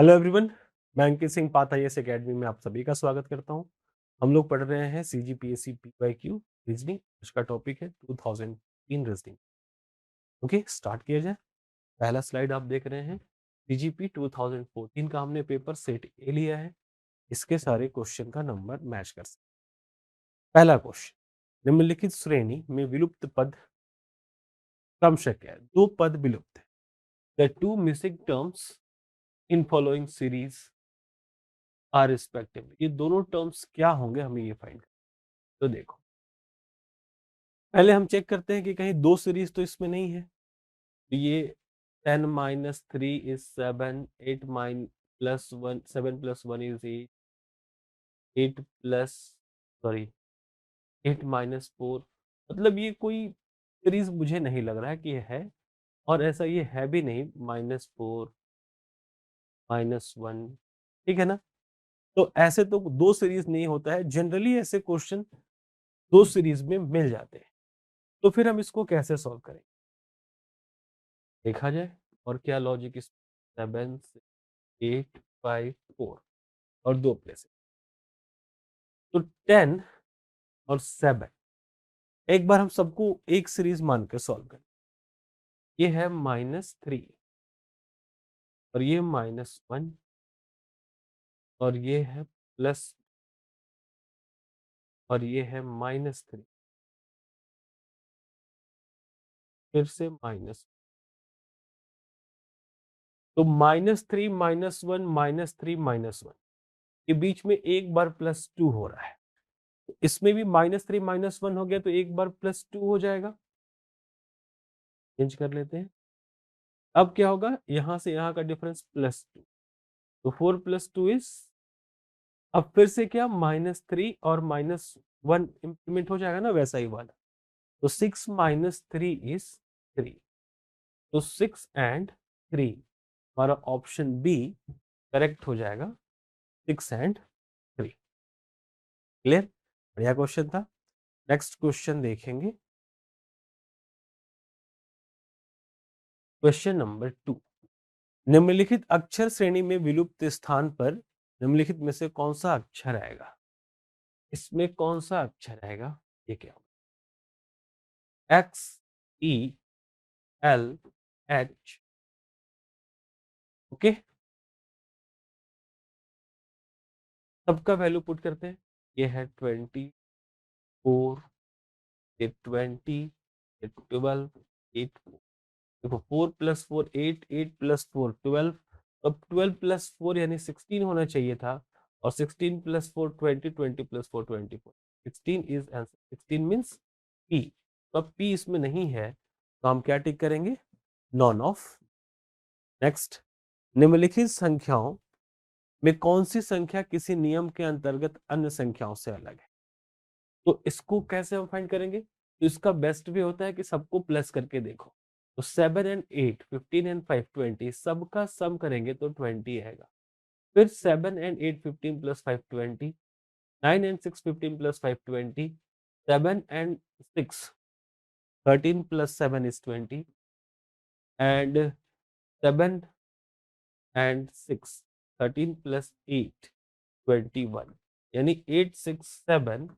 Hello everyone, मैं Ankit Singh पाथायस academy में आप सभी का स्वागत करता हूं। हम लोग पढ़ रहे हैं सीजीपीएससी पीवाईक्यू रीजनिंग। इसका टॉपिक है 2003 रीजनिंग। ओके, स्टार्ट किया जाए। पहला स्लाइड आप देख रहे हैं। सीजीपी 2014 का हमने पेपर सेट ए लिया है। इसके सारे क्वेश्चन का नंबर मैच कर सकते। पहला क्वेश्चन, निम्नलिखित श्रेणी में विलुप्त पद क्रमशः क्या है? दो पद विलुप्त है। The two missing terms in following series are respectively. ये दोनों टर्म्स क्या होंगे, हमें ये फाइंड। तो देखो, पहले हम चेक करते हैं कि कहीं दो सीरीज तो इसमें नहीं है। तो ये 10 minus 3 is 7, 8 mine plus 1, 7 plus 1 is 8, 8 plus sorry 8 minus 4। मतलब ये कोई सीरीज मुझे नहीं लग रहा है कि ये है, और ऐसा ये है भी नहीं। -4 -1, ठीक है ना। तो ऐसे तो दो सीरीज नहीं होता है, जनरली ऐसे क्वेश्चन दो सीरीज में मिल जाते हैं। तो फिर हम इसको कैसे सॉल्व करें, देखा जाए। और क्या लॉजिक इस 7 8 5 4 और दो प्लेस। तो 10 और 7 एक बार हम सबको एक सीरीज मान के सॉल्व करें। ये है -3 और ये -1 और ये है प्लस और ये है -3, फिर से माइनस। तो -3 -1 -3 -1 के बीच में एक बार +2 हो रहा है। तो इसमें भी -3 -1 हो गया, तो एक बार +2 हो जाएगा। चेंज कर लेते हैं। अब क्या होगा, यहां से यहां का डिफरेंस +2, तो 4 + 2 इज, अब फिर से क्या, -3 और -1 इंप्लीमेंट हो जाएगा ना, वैसा ही वाला। तो 6 - 3 इज 3। तो 6 एंड 3, हमारा ऑप्शन बी करेक्ट हो जाएगा। 6 एंड 3। क्लियर? बढ़िया क्वेश्चन था। नेक्स्ट क्वेश्चन देखेंगे। क्वेश्चन नंबर 2, निम्नलिखित अक्षर श्रेणी में विलुप्त स्थान पर निम्नलिखित में से कौन सा अक्षर आएगा? इसमें कौन सा अक्षर आएगा? ये क्या होगा? XELH। ओके, सबका वैल्यू पुट करते हैं। ये है 24, ये 20, ये 12, 8। देखो 4 + 4 8, 8 + 4 12। अब 12 + 4 यानी 16 होना चाहिए था, और 16 + 4 20, 20 + 4 24। 16 इज आंसर। 16 means P. तो अब पी इसमें नहीं है, तो हम क्या टिक करेंगे? None of. नेक्स्ट, निम्नलिखित संख्याओं में कौन सी संख्या किसी नियम के अंतर्गत अन्य संख्याओं से अलग है? तो इसको कैसे हम फाइंड करेंगे? तो इसका बेस्ट वे होता है कि सबको प्लस करके देखो। तो 7 एंड 8, 15 एंड 5 20, सबका सम करेंगे तो 20 आएगा। फिर 7 and 8 15 + 5 20, 9 and 6 15 + 5 20, 7 and 6 13 + 7 is 20, and 7 and 6 13 + 8 21। यानी 8 6 7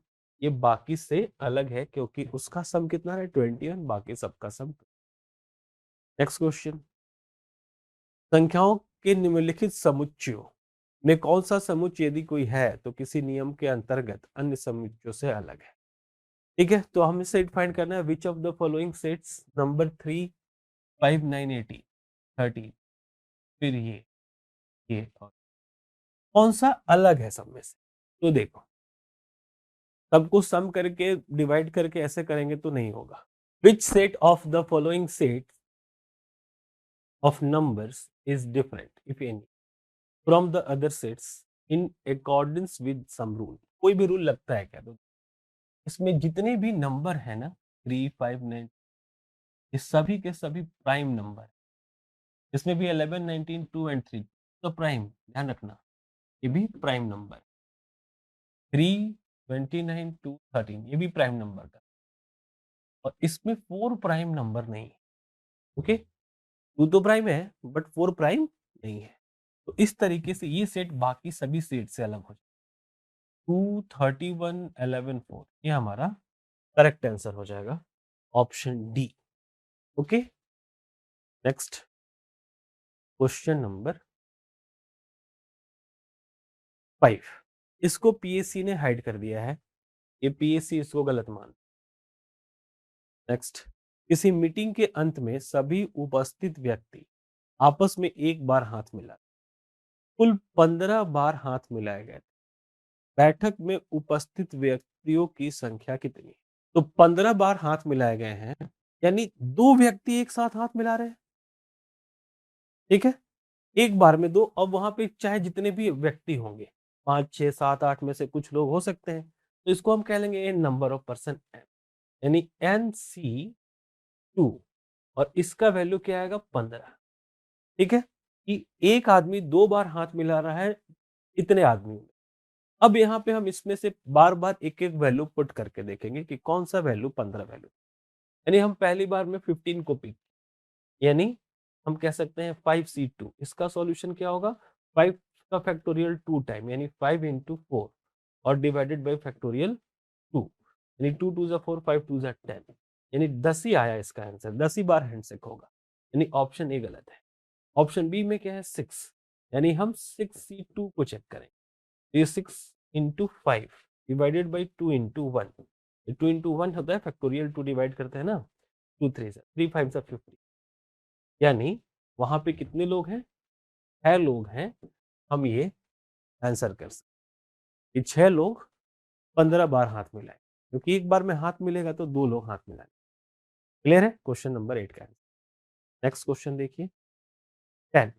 ये बाकी से अलग है, क्योंकि उसका सम कितना है 21, बाकी सबका सम। नेक्स्ट क्वेश्चन, संख्याओं के निम्नलिखित समुच्चयों में कौन सा समुच्चय यदि कोई है तो किसी नियम के अंतर्गत अन्य समुच्चयों से अलग है? ठीक है, तो हमें सेट फाइंड करना है। Which of the following sets number 3 5 9 18 13, फिर ये और कौन सा अलग है सब में से? तो देखो, सबको सम करके डिवाइड करके ऐसे करेंगे तो नहीं होगा। Which set of the following set of numbers is different if any from the other sets in accordance with some rule? कोई भी रूल लगता है क्या? तो इसमें जितने भी नंबर है ना, 3 5 9, ये सभी के सभी प्राइम नंबर। इसमें भी 11 19 2 एंड 3 तो प्राइम, ध्यान रखना, ये भी प्राइम नंबर। 3 29 2 13 ये भी प्राइम नंबर का। और इसमें 4 प्राइम नंबर नहीं है। ओके, 2 तो प्राइम है बट 4 प्राइम नहीं है। तो इस तरीके से ये सेट बाकी सभी सेट से अलग हो जाए। 2 31 11 4 ये हमारा करेक्ट आंसर हो जाएगा, option D. Okay, next question number 5। इसको पीएससी ने हाइड कर दिया है, ये पीएससी इसको गलत मान। नेक्स्ट, किसी मीटिंग के अंत में सभी उपस्थित व्यक्ति आपस में एक बार हाथ मिला, कुल 15 बार हाथ मिलाए गए। बैठक में उपस्थित व्यक्तियों की संख्या कितनी है? तो 15 बार हाथ मिलाए गए हैं, यानी दो व्यक्ति एक साथ हाथ मिला रहे हैं। ठीक है, एक बार में दो। अब वहां पे चाहे जितने भी व्यक्ति होंगे, 5 6 7 8 में से कुछ लोग हो सकते हैं, तो इसको हम कह लेंगे N number of person N, यानी NC2। और इसका वैल्यू क्या आएगा? 15। ठीक है, कि एक आदमी 2 बार हाथ मिला रहा है इतने आदमी में। अब यहाँ पे हम इसमें से बार बार एक एक वैल्यू पुट करके देखेंगे कि कौन सा वैल्यू 15 वैल्यू। यानी हम पहली बार में 15 को पिक, यानी हम कह सकते हैं 5C2। इसका सॉल्यूशन क्या होगा? 5 का फैक्टोरियल 2 टाइम, यानी 5 इंटू 4 और डिवाइडेड बाई फैक्टोरियल 2, यानी 2 2 4 5 2 10, यानी 10 ही आया इसका आंसर, 10 ही बार हैंडशेक होगा, यानी ऑप्शन ए गलत है। ऑप्शन बी में क्या है? 6, यानी हम 6C2 को चेक करें। ये 6 into 5 divided by 2 into 1, 2 into 1 होता है फैक्टोरियल 2 डिवाइड करते हैं ना, 2 3 से 3 5 से 50, यानी वहां पे कितने लोग हैं? 6 लोग हैं। हम ये आंसर कर सकते कि 6 लोग 15 बार हाथ मिलाए, क्योंकि एक बार में हाथ मिलेगा तो 2 लोग हाथ मिलाए। क्लियर है? क्वेश्चन नंबर 8 का आंसर। नेक्स्ट क्वेश्चन देखिए, 10।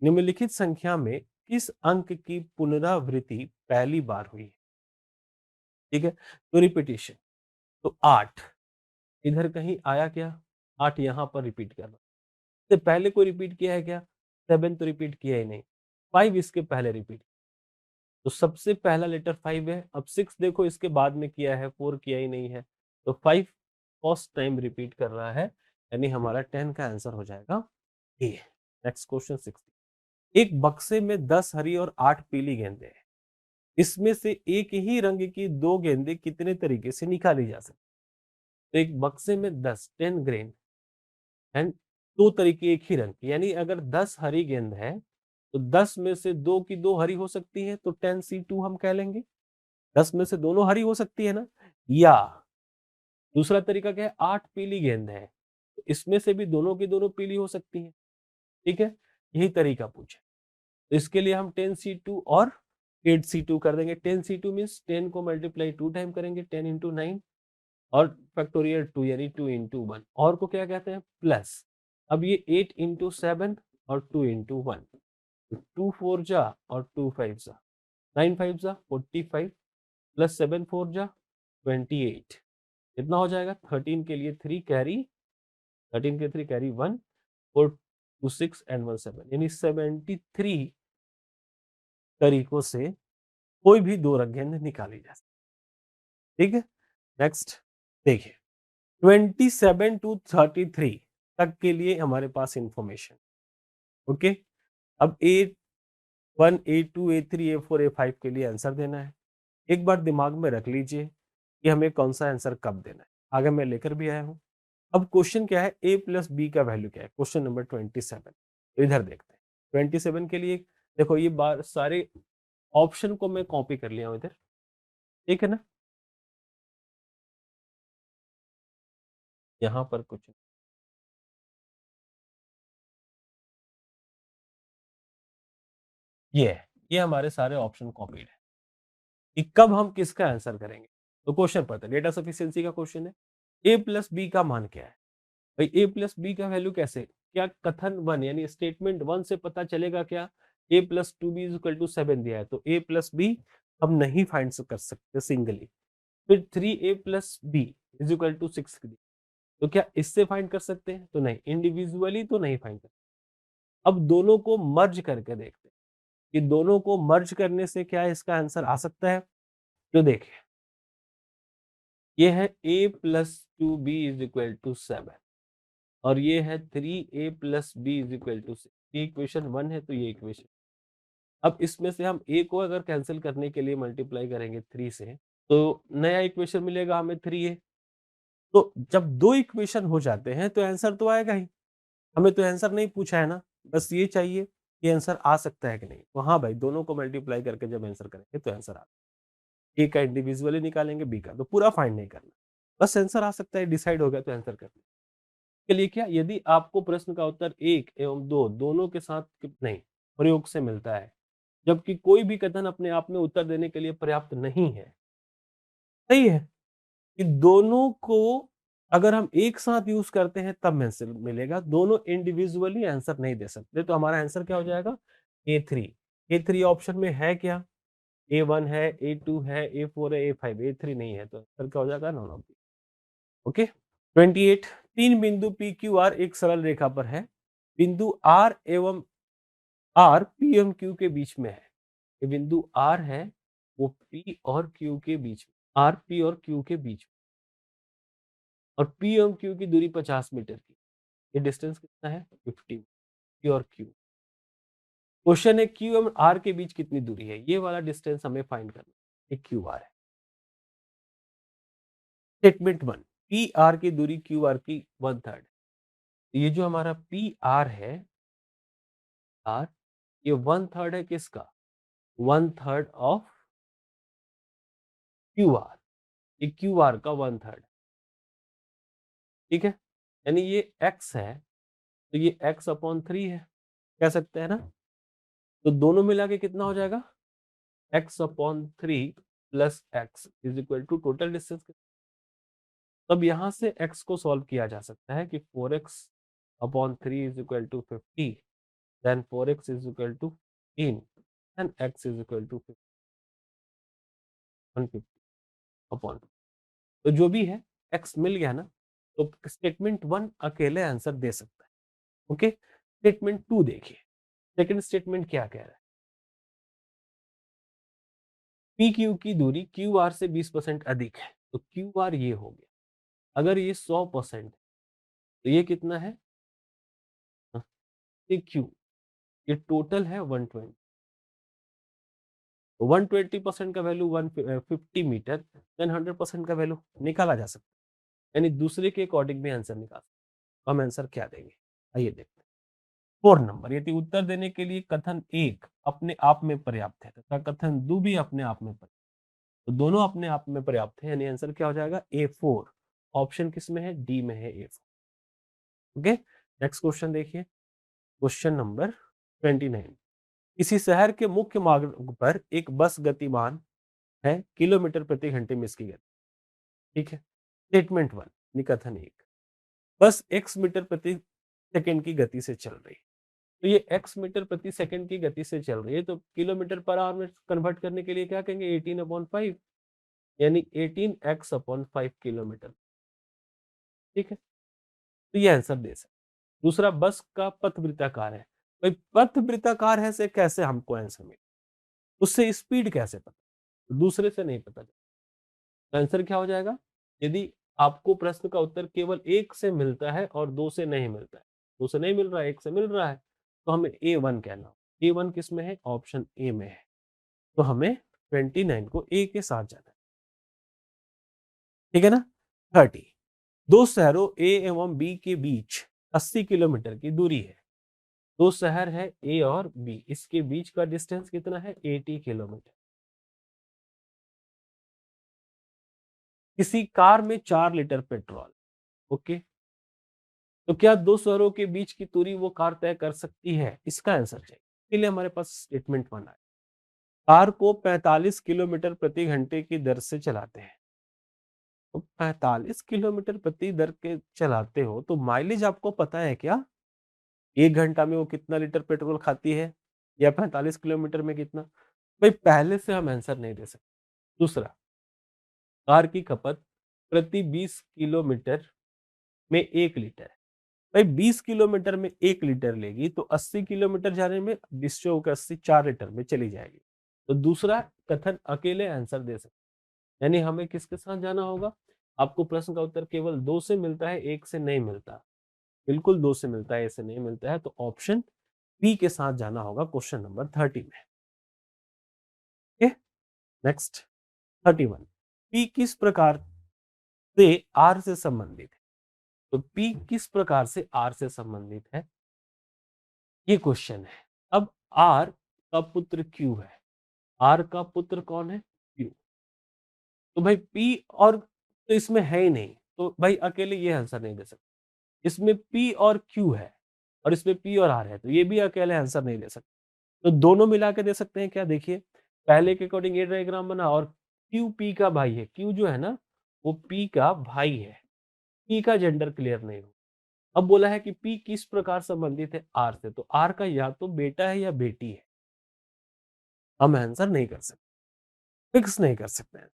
निम्नलिखित संख्या में किस अंक की पुनरावृत्ति पहली बार हुई है? ठीक है, तो रिपीटिशन, तो 8 इधर कहीं आया क्या? 8 यहां पर रिपीट कर रहा, इससे पहले कोई रिपीट किया है क्या? 7 तो रिपीट किया ही नहीं। 5 इसके पहले रिपीट, तो सबसे पहला लेटर 5 है। अब 6 देखो इसके बाद में किया है, 4 किया ही नहीं है, तो 5 फर्स्ट टाइम रिपीट कर रहा है, यानी हमारा 10 का आंसर हो जाएगा ए। Next question 60। एक बक्से में 10 हरी और 8 पीली गेंदें हैं, इसमें से एक ही रंग की 2 गेंदें कितने तरीके से निकाली जा सकती? तो एक बक्से में 10 ग्रेन एंड 2 तरीके एक ही रंग की, यानी अगर 10 हरी गेंद है तो 10 में से 2 की 2 हरी हो सकती है, तो 10C2 हम कह लेंगे। 10 में से दोनों हरी हो सकती है ना, या दूसरा तरीका क्या है? 8 पीली गेंद है, तो इसमें से भी दोनों की दोनों पीली हो सकती है। ठीक है, यही तरीका पूछे, तो इसके लिए हम 10C2 और 8C2 कर देंगे। 10C2 मीन्स 10 को मल्टीप्लाई 2 टाइम करेंगे, 10 इंटू 9 और फैक्टोरियल 2, यानी 2 इंटू 1, और को क्या कहते हैं? प्लस। अब ये 8 इंटू 7 और 2 इंटू 1, 2 4 जा और 2 5 जा, 9 5 जा 45 प्लस 7 4 जा 28, कितना हो जाएगा? 13 के लिए 3 कैरी, 13 के 3 कैरी 1, 4 2 6 एंड 1 7, यानी 73 तरीकों से कोई भी 2 गेंद निकाली जा सकती। ठीक है, नेक्स्ट देखिए, 27 टू 33 तक के लिए हमारे पास इंफॉर्मेशन। ओके, अब A1 A2 A3 A4 A5 के लिए आंसर देना है। एक बार दिमाग में रख लीजिए कि हमें कौन सा आंसर कब देना है, आगे मैं लेकर भी आया हूँ। अब क्वेश्चन क्या है? A प्लस बी का वैल्यू क्या है? क्वेश्चन नंबर 27, तो इधर देखते हैं। 27 के लिए देखो, ये बार सारे ऑप्शन को मैं कॉपी कर लिया हूँ इधर, ठीक है ना, यहाँ पर कुछ ये है, ये हमारे सारे ऑप्शन कॉपीड है कि कब हम किसका आंसर करेंगे। तो क्वेश्चन पढ़ते हैं, डेटा सफिशिएंसी का क्वेश्चन है। ए प्लस बी का मान क्या है? भाई ए प्लस बी का वैल्यू कैसे, क्या कथन वन यानी स्टेटमेंट वन से पता चलेगा क्या? A plus two B is equal to 7 दिया है, तो ए प्लस बी हम नहीं फाइंड कर सकते सिंगली। फिर 3a plus B is equal to 6, तो क्या इससे फाइंड कर सकते हैं? तो नहीं, इंडिविजुअली तो नहीं फाइंड कर। अब दोनों को मर्ज करके देखते हैं कि दोनों को मर्ज करने से क्या इसका आंसर आ सकता है। तो देखिए, ये है a plus two B is equal to 7 और ये है 3a plus B is equal to 6। ये इक्वेशन 1 है, तो ये इक्वेशन अब इसमें से हम a को अगर कैंसिल करने के लिए मल्टीप्लाई करेंगे 3 से, तो नया इक्वेशन मिलेगा हमें 3a। तो जब दो इक्वेशन हो जाते हैं तो आंसर तो आएगा ही। हमें तो आंसर नहीं पूछा है ना, बस ये चाहिए कि आंसर आ सकता है कि नहीं। तो हाँ भाई, दोनों को मल्टीप्लाई करके जब आंसर करेंगे तो आंसर आ, ए का इंडिविजुअली निकालेंगे, बी का, तो पूरा फाइंड नहीं करना, बस आंसर आ सकता है, डिसाइड हो गया तो आंसर करना। के लिए क्या, यदि आपको प्रश्न का उत्तर 1 एवं 2 दोनों के साथ नहीं प्रयोग से मिलता है, जबकि कोई भी कथन अपने आप में उत्तर देने के लिए पर्याप्त नहीं है, सही है, कि दोनों को अगर हम एक साथ यूज करते हैं तब आंसर मिलेगा, दोनों इंडिविजुअली आंसर नहीं दे सकते, तो हमारा आंसर क्या हो जाएगा, A3। A3 ऑप्शन में है क्या, A1 है, A2 है, A4 है, A5, A3 नहीं है, तो आंसर क्या हो जाएगा, नॉन ऑफ दी। ओके। 28, तीन बिंदु P Q R एक सरल रेखा पर है, बिंदु R एवं R P एवं Q के बीच में है। ये बिंदु R है, वो P और Q के बीच में, R P और Q के बीच में, और P एवं Q की दूरी 50 मीटर की। ये डिस्टेंस कितना है, 50, P और Q। क्वेश्चन है Q एवं R के बीच कितनी दूरी है, ये वाला डिस्टेंस हमें फाइंड करना है, ये QR है। स्टेटमेंट 1, P R की दूरी Q R की 1/3। ये जो हमारा P R है, R, ये 1/3 है किसका, 1/3 ऑफ Q R, ये Q R का 1/3, ठीक है, यानी ये X है, तो ये X अपॉन 3 है, कह सकते हैं ना। तो दोनों मिला के कितना हो जाएगा, X upon 3 plus X is equal to total distance. तब यहां से x को सॉल्व किया जा सकता है कि 4x upon 3 is equal to 50, then 4x is equal to 15 and x is equal to 150 upon, तो जो भी है x मिल गया ना, तो स्टेटमेंट 1 अकेले आंसर दे सकता है। ओके, स्टेटमेंट 2 देखिए, सेकंड स्टेटमेंट क्या कह रहा है, पी क्यू की दूरी क्यू आर से 20% अधिक है, तो क्यू आर ये हो गया, अगर ये 100% तो ये कितना है, हाँ, ये क्यू, ये टोटल है 120, 120% का वैल्यू 150 मीटर, देन 100% का वैल्यू निकाला जा सकता है, यानी दूसरे के अकॉर्डिंग भी आंसर निकाल सकते हैं। हम आंसर क्या देंगे, आइए देखते हैं। 4 नंबर, यदि उत्तर देने के लिए कथन 1 अपने आप में पर्याप्त है तथा कथन 2 भी अपने आप में पर्याप्त, तो दोनों अपने आप में पर्याप्त है, यानी आंसर क्या हो जाएगा, A4। ऑप्शन किस में है, डी में है, A4। ओके, नेक्स्ट क्वेश्चन देखिए, क्वेश्चन नंबर 29, किसी शहर के मुख्य मार्ग पर एक बस गतिमान है किलोमीटर प्रति घंटे में इसकी गति, ठीक है। स्टेटमेंट 1, निकथन 1, बस x मीटर प्रति सेकंड की गति से चल रही है, तो ये x मीटर प्रति सेकंड की गति से चल रही है, तो किलोमीटर पर आवर में कन्वर्ट करने के लिए क्या कहेंगे, 18/5, यानी 18x/5 किलोमीटर, ठीक है, तो ये आंसर दे सकते। दूसरा, बस का पथ वृत्ताकार है, भाई पथ वृत्ताकार है से कैसे हमको आंसर मिले, उससे स्पीड कैसे पता, दूसरे से नहीं पता। तो आंसर क्या हो जाएगा, यदि आपको प्रश्न का उत्तर केवल एक से मिलता है और दो से नहीं मिलता है, दो से नहीं मिल रहा है, एक से मिल रहा है, तो हमें A1 कहना, A1 किस में है, ऑप्शन ए में है, तो हमें 29 को ए के साथ जाना है, ठीक है ना। 30, दो शहरों ए एवं बी के बीच 80 किलोमीटर की दूरी है, दो शहर है ए और बी, इसके बीच का डिस्टेंस कितना है, 80 किलोमीटर। किसी कार में 4 लीटर पेट्रोल, ओके, तो क्या दो शहरों के बीच की दूरी वो कार तय कर सकती है, इसका आंसर चाहिए। इसके लिए हमारे पास स्टेटमेंट बना है, कार को 45 किलोमीटर प्रति घंटे की दर से चलाते हैं, तो 45 किलोमीटर प्रति दर के चलाते हो तो माइलेज आपको पता है क्या, 1 घंटा में वो कितना लीटर पेट्रोल खाती है, या 45 किलोमीटर में कितना, भाई पहले से हम आंसर नहीं दे सकते। दूसरा, कार की खपत प्रति 20 किलोमीटर में 1 लीटर है, भाई 20 किलोमीटर में 1 लीटर लेगी तो 80 किलोमीटर जाने में 20 चौक 80, 4 लीटर में चली जाएगी, तो दूसरा कथन अकेले आंसर दे सकते, यानी हमें किसके साथ जाना होगा, आपको प्रश्न का उत्तर केवल दो से मिलता है, एक से नहीं मिलता, बिल्कुल दो से मिलता है, एक से नहीं मिलता है, तो ऑप्शन बी के साथ जाना होगा क्वेश्चन नंबर 30 में। नेक्स्ट 31, पी किस प्रकार से आर से संबंधित है? तो पी किस प्रकार से आर से संबंधित है, ये क्वेश्चन है। अब आर का पुत्र क्यू है, आर का पुत्र कौन है? क्यू। तो भाई पी और तो इसमें है ही नहीं, तो भाई अकेले ये आंसर नहीं दे सकते। इसमें पी और क्यू है और इसमें पी और आर है, तो ये भी अकेले आंसर नहीं दे सकते। तो दोनों मिला के दे सकते हैं क्या? देखिए, पहले के अकॉर्डिंग ये डायग्राम बना और क्यू पी का भाई है, क्यू जो है ना वो पी का भाई है, पी का जेंडर क्लियर नहीं हो। अब बोला है कि पी किस प्रकार संबंधित है आर से, तो आर का या तो बेटा है या बेटी है। हम आंसर नहीं कर सकते, फिक्स नहीं कर सकते हैं,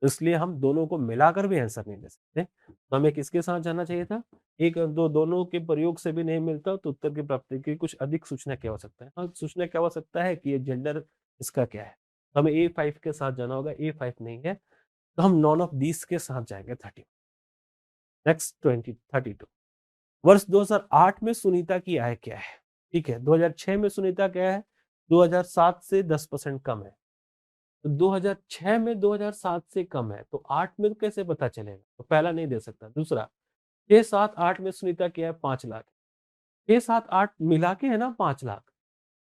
तो इसलिए हम दोनों को मिलाकर भी आंसर नहीं दे सकते। तो हमें किसके साथ जाना चाहिए था? एक दो दोनों के प्रयोग से भी नहीं मिलता तो उत्तर की प्राप्ति की कुछ अधिक सूचना की आवश्यकता है। हाँ, सूचना की आवश्यकता है कि ये जेंडर इसका क्या है, तो हमें A5 के साथ जाना होगा। A5 नहीं है तो हम नॉन ऑफ दीस के साथ जाएंगे 30। नेक्स्ट 32, वर्ष 2008 में सुनीता की आय क्या है? ठीक है, 2006 में सुनीता क्या है? 2007 से 10% कम है। तो 2006 में 2007 से कम है, तो 8 में तो कैसे पता चलेगा? तो पहला नहीं दे सकता। दूसरा, 6, 7, 8 में सुनीता क्या है? 5 लाख। 6, 7, 8 मिला के है ना 5 लाख,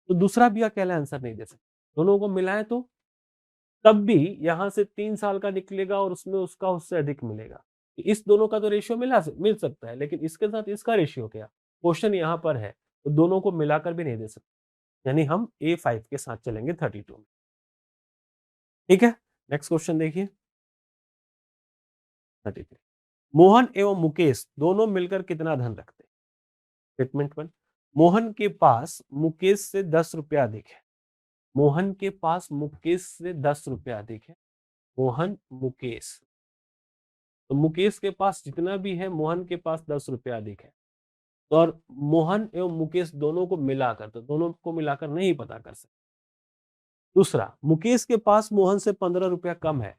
तो दूसरा भी अकेला आंसर नहीं दे सकते। दोनों को मिलाएं तो तब भी यहाँ से 3 साल का निकलेगा और उसमें उसका उससे अधिक मिलेगा। इस दोनों का तो रेशियो मिल सकता है, लेकिन इसके साथ इसका रेशियो क्या? क्वेश्चन यहाँ पर है, तो दोनों को मिलाकर भी नहीं दे सकते। यानी हम A5 के साथ चलेंगे 32 में। ठीक है, नेक्स्ट क्वेश्चन देखिए 33, मोहन एवं मुकेश दोनों मिलकर कितना धन रखते हैं? स्टेटमेंट 1, मोहन के पास मुकेश से 10 रुपया अधिक है। मोहन के पास मुकेश से 10 रुपया अधिक है। मोहन मुकेश, तो मुकेश के पास जितना भी है मोहन के पास 10 रुपया अधिक है। तो और मोहन एवं मुकेश दोनों को मिलाकर, तो दोनों को मिलाकर नहीं पता कर सकते। दूसरा, मुकेश के पास मोहन से 15 रुपया कम है।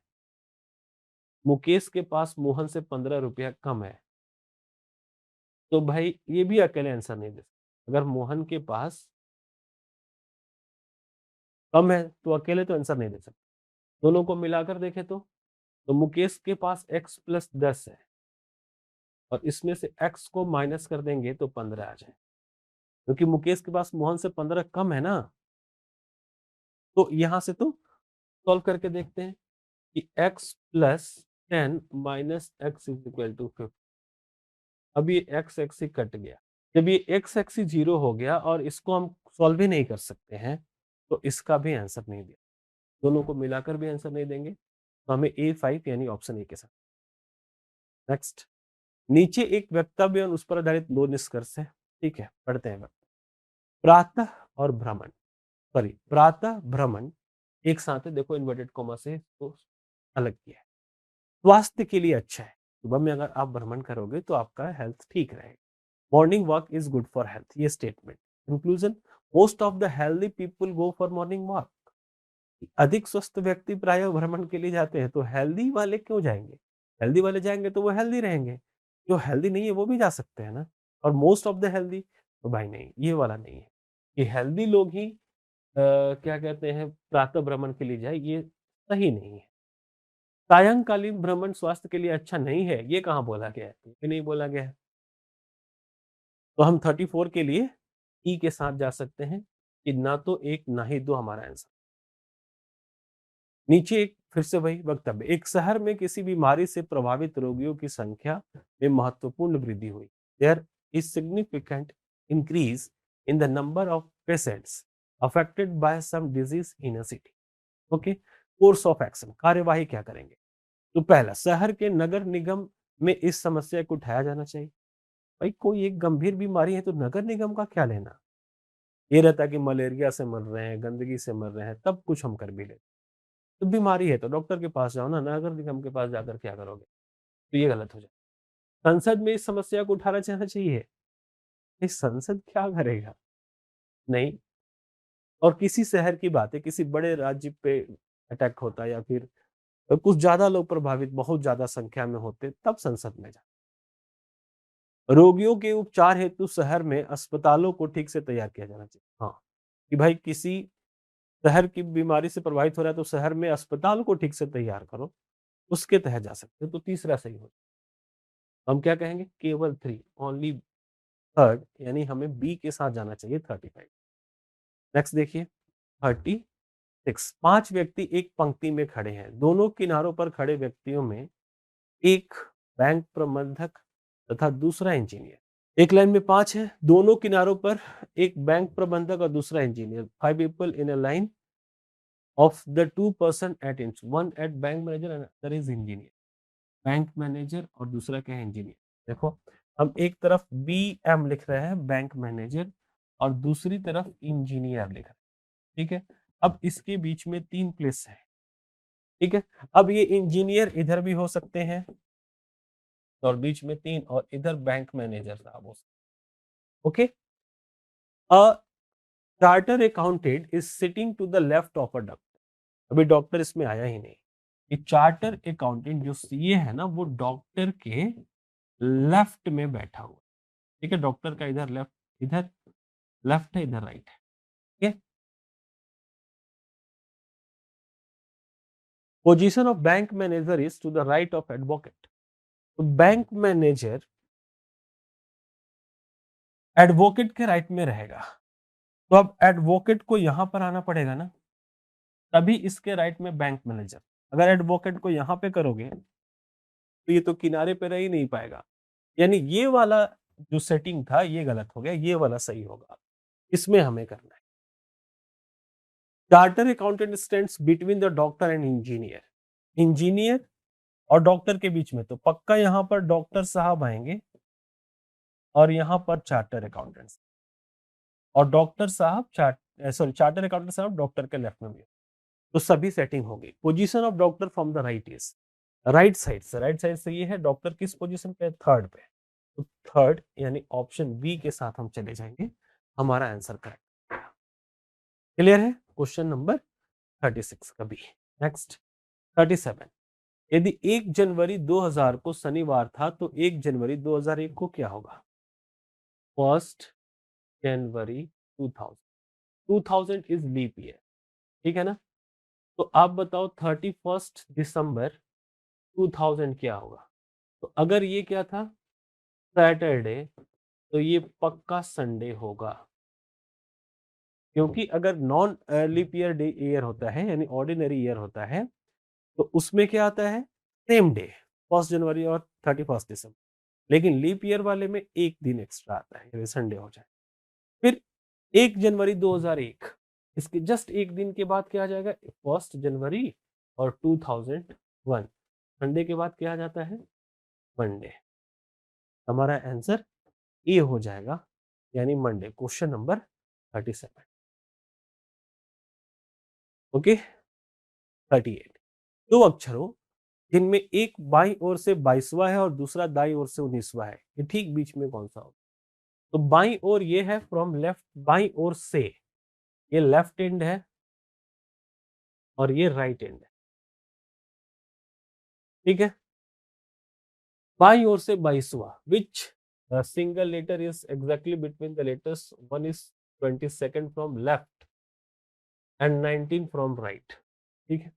मुकेश के पास मोहन से 15 रुपया कम है, तो भाई ये भी अकेले आंसर नहीं दे सकते। अगर मोहन के पास कम है तो अकेले तो आंसर नहीं दे सकते। दोनों को मिलाकर देखें तो मुकेश के पास x प्लस 10 है और इसमें से x को माइनस कर देंगे तो 15 आ जाए, क्योंकि मुकेश के पास मोहन से 15 कम है ना। तो यहां से तो सॉल्व करके देखते हैं कि x plus 10 minus X is equal to 50। अब ये x ही कट गया। जब ये x ही 0 हो गया और इसको हम सॉल्व ही नहीं कर सकते हैं, तो इसका भी आंसर नहीं दिया। दोनों को मिलाकर भी आंसर नहीं देंगे, तो हमें A5 यानी ऑप्शन ए के साथ। नेक्स्ट, नीचे एक वक्तव्य और उस पर आधारित 2 निष्कर्ष है। ठीक है, पढ़ते हैं। प्रातः और भ्रमण, सॉरी, प्रातः भ्रमण एक साथ है, देखो इन्वर्टेड कॉमा से इसको अलग किया है। स्वास्थ्य के लिए अच्छा है, सुबह में अगर आप भ्रमण करोगे तो आपका हेल्थ ठीक रहेगा। Morning walk is good for health, ये statement. Conclusion, most of the healthy people go for morning walk. अधिक स्वस्थ व्यक्ति प्राय भ्रमण के लिए जाते हैं, तो हेल्दी वाले क्यों जाएंगे? हेल्दी वाले जाएंगे तो वो हेल्दी रहेंगे, जो हेल्दी नहीं है वो भी जा सकते हैं ना। और मोस्ट ऑफ द हेल्दी, तो भाई नहीं, ये वाला नहीं है कि हेल्दी लोग ही क्या कहते हैं प्रातः भ्रमण के लिए जाए, ये सही नहीं है। सायंकालीन भ्रमण स्वास्थ्य के लिए अच्छा नहीं है, ये कहाँ बोला गया है? ये नहीं बोला गया है। तो हम 34 के लिए ई के साथ जा सकते हैं कि ना तो एक ना ही दो हमारा आंसर। नीचे एक फिर से वही वक्तव्य, एक शहर में किसी बीमारी से प्रभावित रोगियों की संख्या में महत्वपूर्ण वृद्धि हुई। There is significant increase in the number of patients affected by some disease in a city. Okay, course of action, कार्यवाही क्या करेंगे? तो पहला, शहर के नगर निगम में इस समस्या को उठाया जाना चाहिए। भाई कोई एक गंभीर बीमारी है तो नगर निगम का क्या लेना? ये रहता कि मलेरिया से मर रहे हैं, गंदगी से मर रहे हैं, तब कुछ हम कर भी लेते। तो बीमारी है तो डॉक्टर के पास जाओ ना, नगर निगम के पास जाकर क्या करोगे? तो ये गलत हो जाए। संसद में इस समस्या को उठाना जाना चाहिए। इस संसद क्या करेगा? नहीं। और किसी शहर की बात है, किसी बड़े राज्य पे अटैक होता है या फिर कुछ ज्यादा लोग प्रभावित बहुत ज्यादा संख्या में होते, तब संसद में जा। रोगियों के उपचार हेतु शहर में अस्पतालों को ठीक से तैयार किया जाना चाहिए। हाँ, कि भाई किसी शहर की बीमारी से प्रभावित हो रहा है तो शहर में अस्पताल को ठीक से तैयार करो, उसके तहत जा सकते हो, तो तीसरा सही हो। हम क्या कहेंगे? केवल 3 ओनली थर्ड, यानी हमें बी के साथ जाना चाहिए 35। नेक्स्ट देखिए 36, 5 व्यक्ति एक पंक्ति में खड़े हैं, दोनों किनारों पर खड़े व्यक्तियों में एक बैंक प्रबंधक तथा दूसरा इंजीनियर। एक लाइन में 5 है, दोनों किनारों पर एक बैंक प्रबंधक और दूसरा engineer. 5 people in a line of the 2 person at inch, one at bank manager and other is engineer. Bank manager और दूसरा क्या है? इंजीनियर। देखो हम एक तरफ बी एम लिख रहे हैं बैंक मैनेजर और दूसरी तरफ इंजीनियर लिख रहे हैं, ठीक है। अब इसके बीच में 3 प्लेस है, ठीक है। अब ये इंजीनियर इधर भी हो सकते हैं और बीच में 3 और इधर बैंक मैनेजर साहब हो सकते हैं, okay. A charter accountant is sitting to the left of a doctor. अभी डॉक्टर इसमें आया ही नहीं। ये चार्टर अकाउंटेंट जो सीए है ना, वो डॉक्टर के लेफ्ट में बैठा हुआ, ठीक है। डॉक्टर का इधर लेफ्ट, इधर लेफ्ट है, इधर राइट है, ठीक है। Position of bank manager is to the right of advocate. तो बैंक मैनेजर एडवोकेट के राइट में रहेगा, तो अब एडवोकेट को यहां पर आना पड़ेगा ना, तभी इसके राइट में बैंक मैनेजर। अगर एडवोकेट को यहां पे करोगे तो ये तो किनारे पे रह ही नहीं पाएगा, यानी ये वाला जो सेटिंग था ये गलत हो गया, ये वाला सही होगा, इसमें हमें करना है। Charter accountant stands between the doctor and engineer. Engineer और डॉक्टर के बीच में, तो पक्का यहां पर डॉक्टर साहब आएंगे और यहां पर चार्टर अकाउंटेंट, और डॉक्टर साहब चार्टर अकाउंटेंट साहब डॉक्टर के लेफ्ट में भी, तो सभी सेटिंग हो गई। Position of doctor from the right is, right side से, राइट साइड से ये है डॉक्टर किस पोजीशन पे? थर्ड पे, तो थर्ड यानी ऑप्शन बी के साथ हम चले जाएंगे, हमारा आंसर करेक्ट। क्लियर है? क्वेश्चन नंबर 36 का बी। नेक्स्ट 37, यदि 1 जनवरी 2000 को शनिवार था तो 1 जनवरी 2001 को क्या होगा? First January 2000, 2000 is leap year, ठीक है ना। तो आप बताओ 31 दिसंबर 2000 क्या होगा? तो अगर ये क्या था? सैटरडे, तो ये पक्का संडे होगा, क्योंकि अगर non leap year day year होता है यानी ऑर्डिनरी ईयर होता है, तो उसमें क्या आता है? सेम डे, 1 जनवरी और 31 दिसंबर। लेकिन लीप ईयर वाले में एक दिन एक्स्ट्रा आता है, यानी संडे हो जाए। फिर 1 जनवरी 2001, इसके जस्ट एक दिन के बाद क्या आ जाएगा? 1 जनवरी, और 2001 संडे के बाद क्या आ जाता है? मंडे। हमारा आंसर ए हो जाएगा, यानी मंडे। Question number 37, okay. 38, दो अक्षरों जिनमें एक बाईं ओर से 22वां है और दूसरा दाईं ओर से 19वां है, ये ठीक बीच में कौन सा होगा? तो बाईं ओर ये है फ्रॉम लेफ्ट, बाईं ओर से ये लेफ्ट एंड है और ये राइट एंड है, ठीक है। बाईं ओर से 22वां, which single letter is exactly between the letters, one is 22nd from left and 19 from right, ठीक है।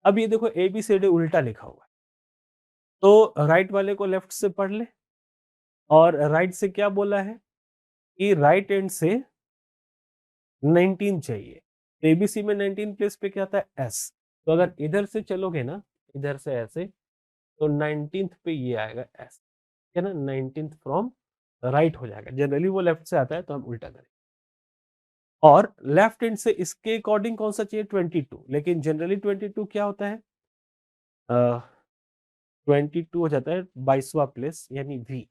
अब ये देखो ABCD उल्टा लिखा हुआ है, तो राइट वाले को लेफ्ट से पढ़ ले, और राइट से क्या बोला है कि राइट एंड से 19 चाहिए, तो ABC में 19 प्लेस पे क्या आता है? S। तो अगर इधर से चलोगे ना, इधर से ऐसे, तो 19th पे ये आएगा S, है ना। 19th फ्रॉम राइट हो जाएगा, जनरली वो लेफ्ट से आता है तो हम उल्टा करें। और लेफ्ट हैंड से इसके अकॉर्डिंग कौन सा चाहिए? 22, लेकिन जनरली 22 क्या होता है? 22 हो जाता है 22वां प्लेस, यानी V।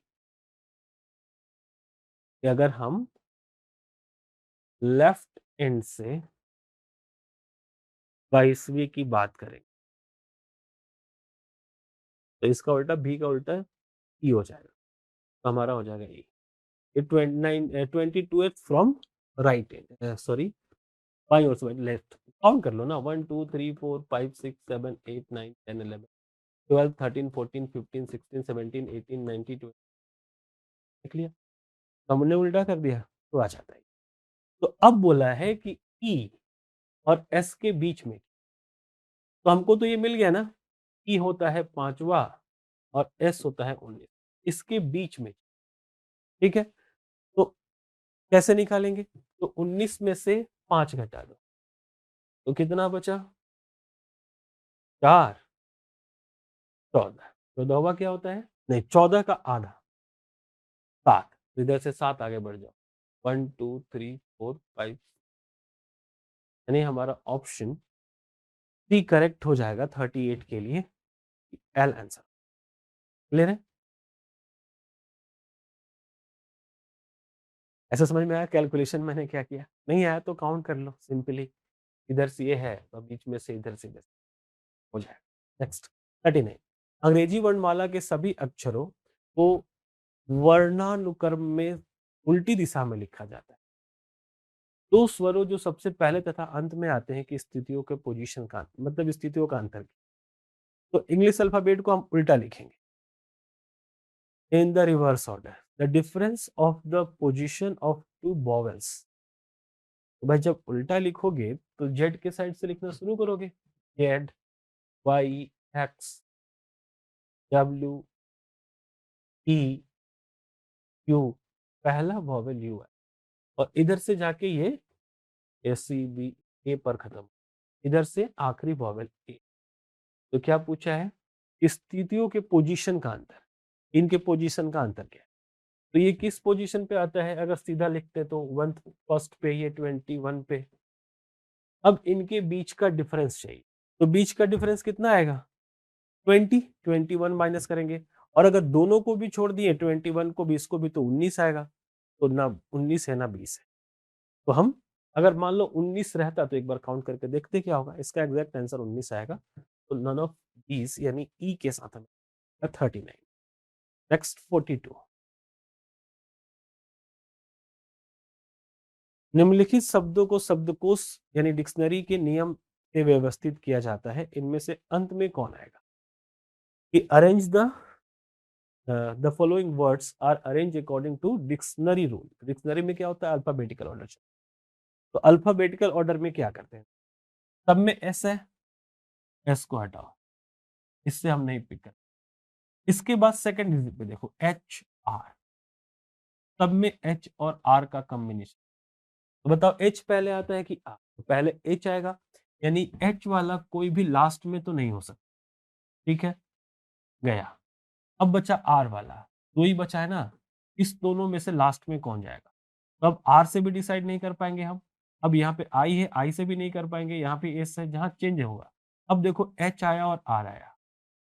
अगर हम लेफ्ट एंड से 22वीं की बात करें तो इसका उल्टा, B का उल्टा E हो जाएगा, तो हमारा हो जाएगा E। ये 22 from right and, sorry by और लेफ्ट। काउंट कर लो ना, 1 2 3 4 5 6 7 8 9 10 11 12 13 14 15 16 17 18 19 20, देख लिया। तो हमने उल्टा कर दिया तो आ जाता है। तो अब बोला है कि ई और S के बीच में, तो हमको तो ये मिल गया ना, E होता है 5वां और S होता है 19, इसके बीच में, ठीक है? तो कैसे निकालेंगे? तो 19 में से 5 घटा दो, तो कितना बचा? 4, 14। 14वां क्या होता है? नहीं, 14 का आधा 7, तो इधर से 7 आगे बढ़ जाओ, 1 2 3 4 5, यानी हमारा ऑप्शन सी करेक्ट हो जाएगा 38 के लिए, एल आंसर। क्लियर है? ऐसा समझ में आया कैलकुलेशन मैंने क्या किया? नहीं आया तो काउंट कर लो सिंपली, इधर से ये है तो बीच में से इधर से इधर हो जाएगा। नेक्स्ट 39, अंग्रेजी वर्णमाला के सभी अक्षरों को वर्णानुक्रम में उल्टी दिशा में लिखा जाता है। दो स्वरों जो सबसे पहले तथा अंत में आते हैं कि स्थितियों के पोजीशन का मतलब स्थितियों का अंतर, तो इंग्लिश अल्फाबेट को हम उल्टा लिखेंगे in the reverse order, the difference of the position of two vowels. तो भाई जब उल्टा लिखोगे तो जेड के साइड से लिखना शुरू करोगे, Z Y X W E U, पहला वॉवेल यू है और इधर से जाके ये एस सी बी ए पर खत्म, इधर से आखिरी वॉवेल ए। तो क्या पूछा है? स्थितियों के पोजीशन का अंतर, इनके पोजीशन का अंतर क्या है? तो ये किस पोजीशन पे आता है? अगर सीधा लिखते तो वन फर्स्ट पे, ये 21 पे। अब इनके बीच का डिफरेंस चाहिए, तो बीच का डिफरेंस कितना आएगा? 20, 21 माइनस करेंगे, और अगर दोनों को भी छोड़ दिए 21 को भी इसको भी, तो 19 आएगा। तो ना 19 है ना 20 है, तो हम अगर मान लो 19 रहता तो एक बार काउंट करके देखते क्या होगा। इसका एग्जैक्ट आंसर 19 आएगा, तो नन ऑफ दीज यानी ई के साथ हमें 39। नेक्स्ट 42, निम्नलिखित शब्दों को शब्दकोश यानी डिक्शनरी के नियम से व्यवस्थित किया जाता है, इनमें से अंत में कौन आएगा? कि arrange the following words are arrange according to dictionary rule. Dictionary में क्या होता है? Alphabetical order. तो अल्फाबेटिकल ऑर्डर में क्या करते हैं? सब में एस है, एस को हटाओ, इससे हम नहीं पिक करते। इसके बाद सेकंड डिजिट पे देखो, एच आर, सब में एच और आर का कॉम्बिनेशन। तो बताओ एच पहले आता है कि आर? तो पहले एच आएगा, यानी एच वाला कोई भी लास्ट में तो नहीं हो सकता, ठीक है, गया। अब बचा आर वाला, दो ही बचा है ना, इस दोनों में से लास्ट में कौन जाएगा? तो अब आर से भी डिसाइड नहीं कर पाएंगे हम। अब यहाँ पे आई है, आई से भी नहीं कर पाएंगे, यहाँ पे एस है जहाँ चेंज होगा। अब देखो एच आया और आर आया,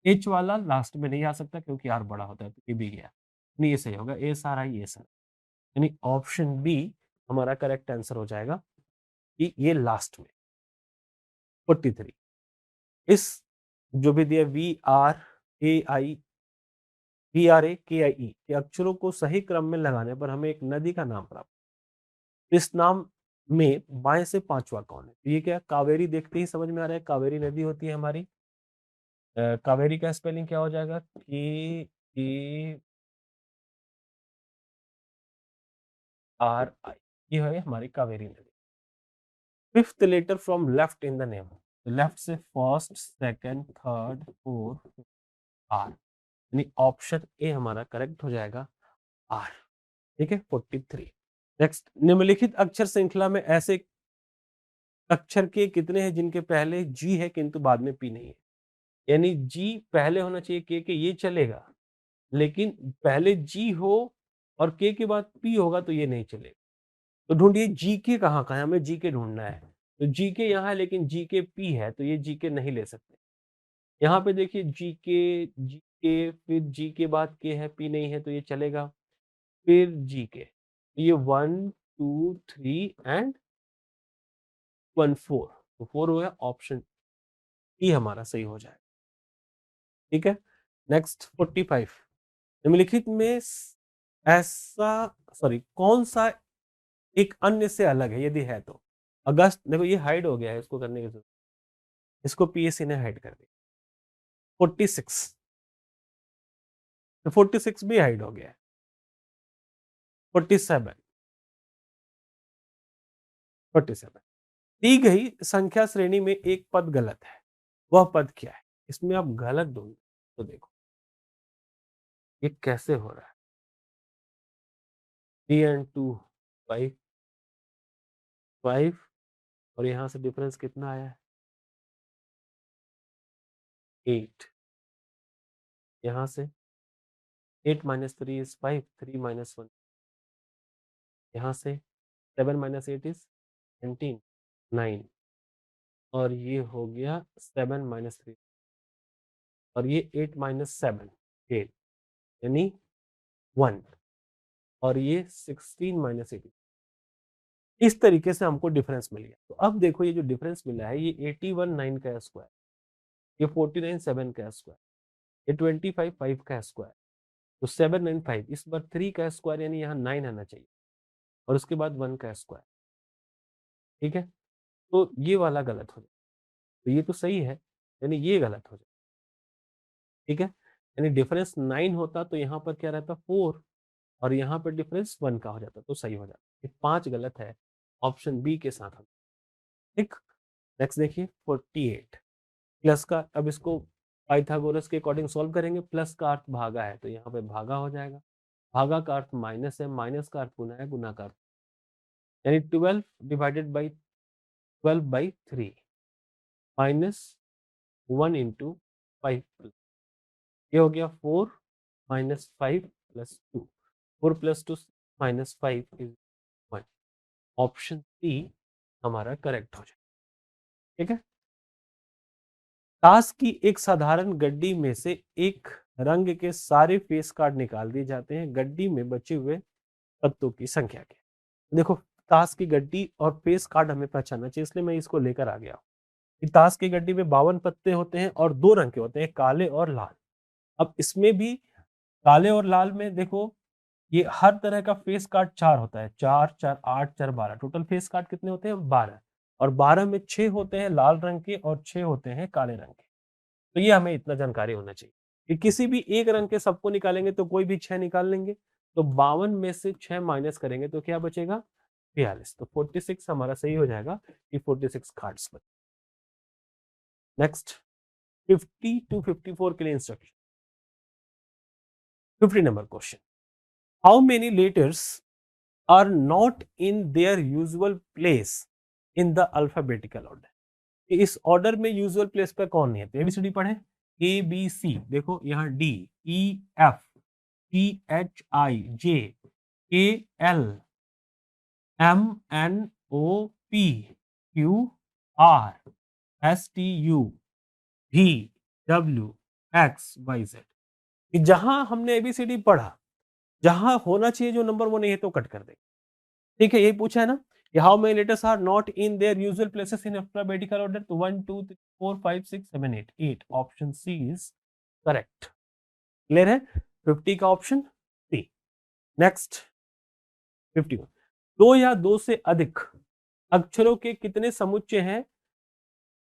एच वाला लास्ट में नहीं आ सकता क्योंकि आर बड़ा होता है, तो ये भी गया। नहीं, ये सही होगा, S R I S R, यानी ऑप्शन बी हमारा करेक्ट आंसर हो जाएगा कि ये लास्ट में। 43, इस जो भी दिया V R A I V R A K I ई के अक्षरों को सही क्रम में लगाने पर हमें एक नदी का नाम प्राप्त। इस नाम में बाएं से पांचवा कौन है? तो ये क्या, कावेरी देखते ही समझ में आ रहा है, कावेरी नदी होती है हमारी। कावेरी का स्पेलिंग क्या हो जाएगा? के ए आर आई, ये है हमारी कावेरी नदी। Fifth letter from left in the name, left से first second third fourth R, यानी ऑप्शन ए हमारा करेक्ट हो जाएगा, आर। ठीक है, 43। नेक्स्ट, निम्नलिखित अक्षर श्रृंखला में ऐसे अक्षर के कितने हैं जिनके पहले जी है किंतु बाद में पी नहीं है? यानी जी पहले होना चाहिए के ये चलेगा, लेकिन पहले जी हो और के बाद पी होगा तो ये नहीं चलेगा। तो ढूंढिए जी के कहाँ कहाँ है, हमें जी के ढूंढना है। तो जी के यहाँ है लेकिन जी के पी है, तो ये जी के नहीं ले सकते। यहाँ पे देखिए जी के फिर जी के बाद के है, पी नहीं है तो ये चलेगा, फिर जी के, ये 1 2 3 एंड 1 4, तो 4 हो गया, ऑप्शन ई हमारा सही हो जाएगा। ठीक है, नेक्स्ट 45, निम्नलिखित में ऐसा सॉरी कौन सा एक अन्य से अलग है, यदि है तो? अगस्त, देखो ये हाइड हो गया है, इसको करने की जरूरत, इसको पीएससी ने हाइड कर दिया। 46, तो 46 भी हाइड हो गया है। 47, 47, दी गई संख्या श्रेणी में एक पद गलत है, वह पद क्या है? इसमें आप गलत दोगे तो देखो ये कैसे हो रहा है। 3 and 2 5 5 और यहाँ से डिफरेंस कितना आया है? 8। यहाँ से 8 minus 3 is 5, 3 minus 1। यहाँ से 7 minus 8 is 19, 9 और ये हो गया 7 minus 3 और ये 8 minus 7 8 यानी 1 और ये 16 minus 8। इस तरीके से हमको डिफरेंस मिल गया। तो अब देखो ये जो डिफरेंस मिला है ये 81 9 का स्क्वायर, ये 49 7 का स्क्वायर, ये 25 5 का स्क्वायर, तो 7 9 5 इस बार 3 का स्क्वायर यानी यहाँ 9 आना चाहिए और उसके बाद 1 का स्क्वायर। ठीक है, तो ये वाला गलत हो जाए, तो ये तो सही है यानी ये गलत हो जाए। ठीक है, यानी डिफरेंस 9 होता तो यहाँ पर क्या रहता 4 और यहाँ पर डिफरेंस 1 का हो जाता तो सही हो जाता। ये 5 गलत है, ऑप्शन बी के साथ हम। ठीक, नेक्स्ट देखिए 48 प्लस का, अब इसको पाइथागोरस के अकॉर्डिंग सॉल्व करेंगे। प्लस का अर्थ भागा है तो यहाँ पे भागा हो जाएगा, भागा का अर्थ माइनस है, माइनस का अर्थ गुना है, गुना का अर्थ यानी 12 डिवाइडेड बाई 12/3 माइनस 1 इंटू 5, ये हो गया 4 minus 5 plus 2, 4 plus 2 minus 5 is 1। Option C हमारा करेक्ट हो जाए। ठीक है, ताश की एक साधारण गड्डी में से एक रंग के सारे फेस कार्ड निकाल दिए जाते हैं, गड्डी में बचे हुए पत्तों की संख्या क्या है? देखो ताश की गड्डी और फेस कार्ड हमें पहचानना चाहिए, इसलिए मैं इसको लेकर आ गया कि ताश की गड्डी में 52 पत्ते होते हैं और 2 रंग के होते हैं, काले और लाल। अब इसमें भी काले और लाल में देखो ये हर तरह का फेस कार्ड 4 होता है, 4 4 8 4 12, टोटल फेस कार्ड कितने होते हैं 12 और 12 में 6 होते हैं लाल रंग के और 6 होते हैं काले रंग के। तो ये हमें इतना जानकारी होना चाहिए कि किसी भी एक रंग के सबको निकालेंगे तो कोई भी 6 निकाल लेंगे, तो 52 में से 6 माइनस करेंगे तो क्या बचेगा 42, तो 46 हमारा सही हो जाएगा कि 46 कार्ड्स बचे। नेक्स्ट 50 to 54 के लिए instruction. 50 number question, how many letters are not in their usual place in the alphabetical order? इस ऑर्डर में यूजुअल प्लेस पर कौन नहीं है? तो एबीसीडी पढ़े, ए बी सी, देखो यहाँ D E F T H I J K L M N O P Q R S T U V W X Y Z. जहां हमने एबीसीडी पढ़ा, जहां होना चाहिए जो नंबर वो नहीं है तो कट कर देंगे। ठीक है, यही पूछा है ना, how many letters are not in their usual places in alphabetical order? तो 1 2 3 4 5 6 7 8 8, option C is correct. Clear है, 50 का ऑप्शन सी। नेक्स्ट 51, दो या दो से अधिक अक्षरों के कितने समुच्चय हैं,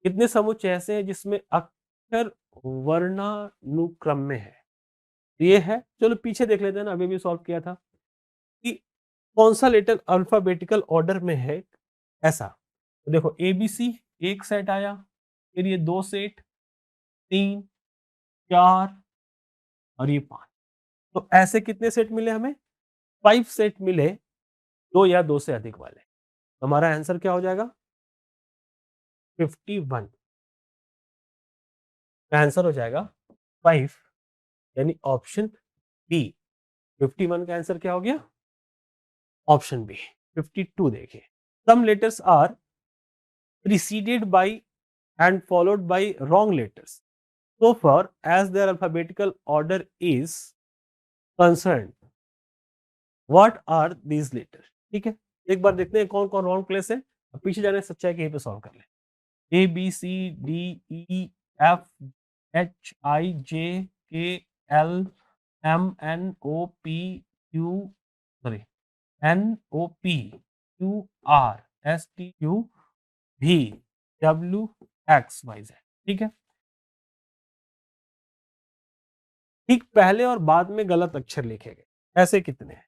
कितने समुच्चय ऐसे हैं जिसमें अक्षर वर्णानुक्रम में है? ये है, चलो पीछे देख लेते हैं ना, अभी भी सॉल्व किया था कि कौन सा लेटर अल्फाबेटिकल ऑर्डर में है ऐसा। तो देखो ए बी सी एक सेट आया, फिर ये 2 सेट, 3 4 और ये 5, तो ऐसे कितने सेट मिले हमें? 5 सेट मिले, दो या दो से अधिक वाले। तो हमारा आंसर क्या हो जाएगा 51 का आंसर हो जाएगा 5 यानी ऑप्शन बी। 51 का आंसर क्या हो गया? Option B. 52 देखिए, some letters are preceded by and followed by wrong letters so far as their alphabetical order is concerned, what are these letters? ठीक है, एक बार देखते हैं कौन कौन रॉन्ग प्लेस है, पीछे जाने से अच्छा है कि यहीं पे सॉल्व कर ले। A B C D E F H I J K L M N O P Q sorry N O P Q R S T U V W X Y Z. ठीक है, ठीक पहले और बाद में गलत अक्षर लिखे गए, ऐसे कितने हैं?